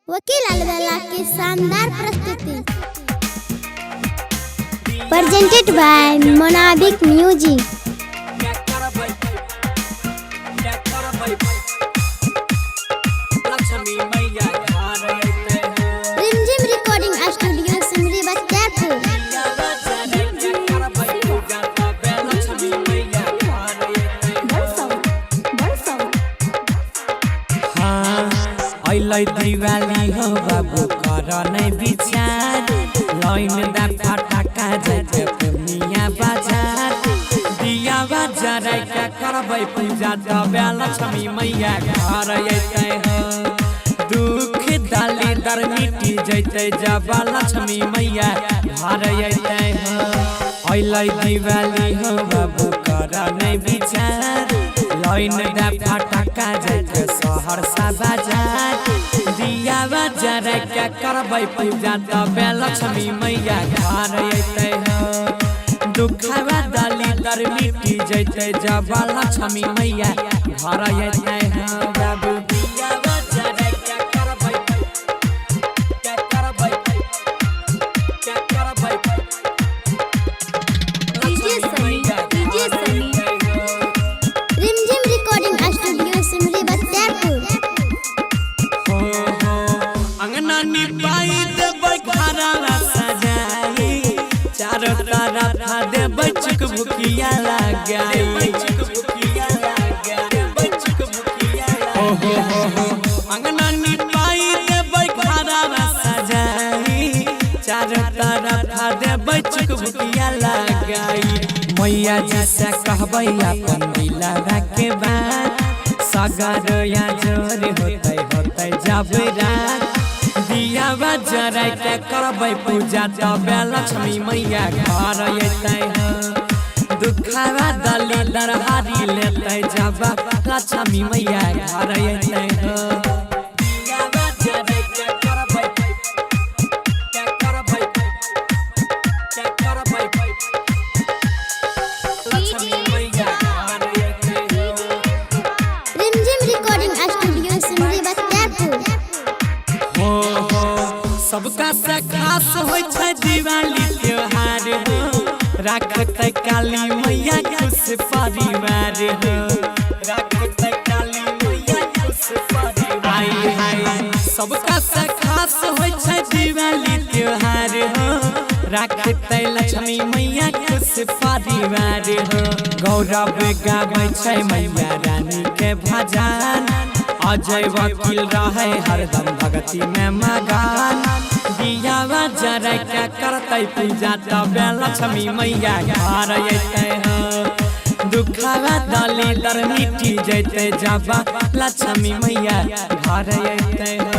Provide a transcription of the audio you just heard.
वकील अलवेला की शानदार प्रस्तुति presented by Monabik music. Rimjhim recording studio Simri Bakhtiyarpur. Diwali हो बाबू कर नहीं विचार लाइन दा फटाका जाते पूर्णिया बाजार दिया बाजार क्या करबै पूजा दबे लक्ष्मी मैया घर अइते हो दुख दाली दर मिटी जइते जब लक्ष्मी मैया घर अइते हो अइलै दिवाली हो बाबू कर नहीं विचार लाइन दा फटाका जाते सहरसा बाजार दिया बाजार क्या करबै पूजा दबे लक्ष्मी मैया घर अइते हो दुखवा दाली दर मिटी जइते जब लक्ष्मी मैया घर अइते हो बाबू दिया बाजार क्या करबै रिमझिम रिकॉर्डिंग स्टूडियो सिमरी बख्तियारपुर। अंगना निपाई देबै घरवा सजाई चारों तरफ देबै चुकभुकिया लगाई अंगना निपाई देबै घरवा सजाई चारों तरफ देबै चुकभुकिया लगाई मैया जैसा कहबै अपन दिलवा के बात सगर या जोर होते जब रात दिया बाजार क्या करबै पूजा दबे लक्ष्मी मैया घर अइते हो दुखवा दली दरहारी लेते जब लक्ष्मी मैया घर अइते हो दिया बाजार क्या करबै लक्ष्मी मैया घर अइते हो रिमझिम रिकॉर्डिंग स्टूडियो सिमरी बख्तियारपुर। सबका से खास होय छै दिवाली त्योहार हो राखते काली मैया खुश परिवार हो राखते काली मैया खुश परिवार हाय सबका से खास होय छै दिवाली त्योहार हो राखते लक्ष्मी मैया खुश परिवार हो गौरव गाबै छै मैया रानी के भजन अजय वकील रहे हरदम भक्ति में मगन दिया बाजार क्या करते पूजा दबे लक्ष्मी मैया घर अइते हो दुखवा दली दर मिटी जइते जब लक्ष्मी मैया घर अइते हो।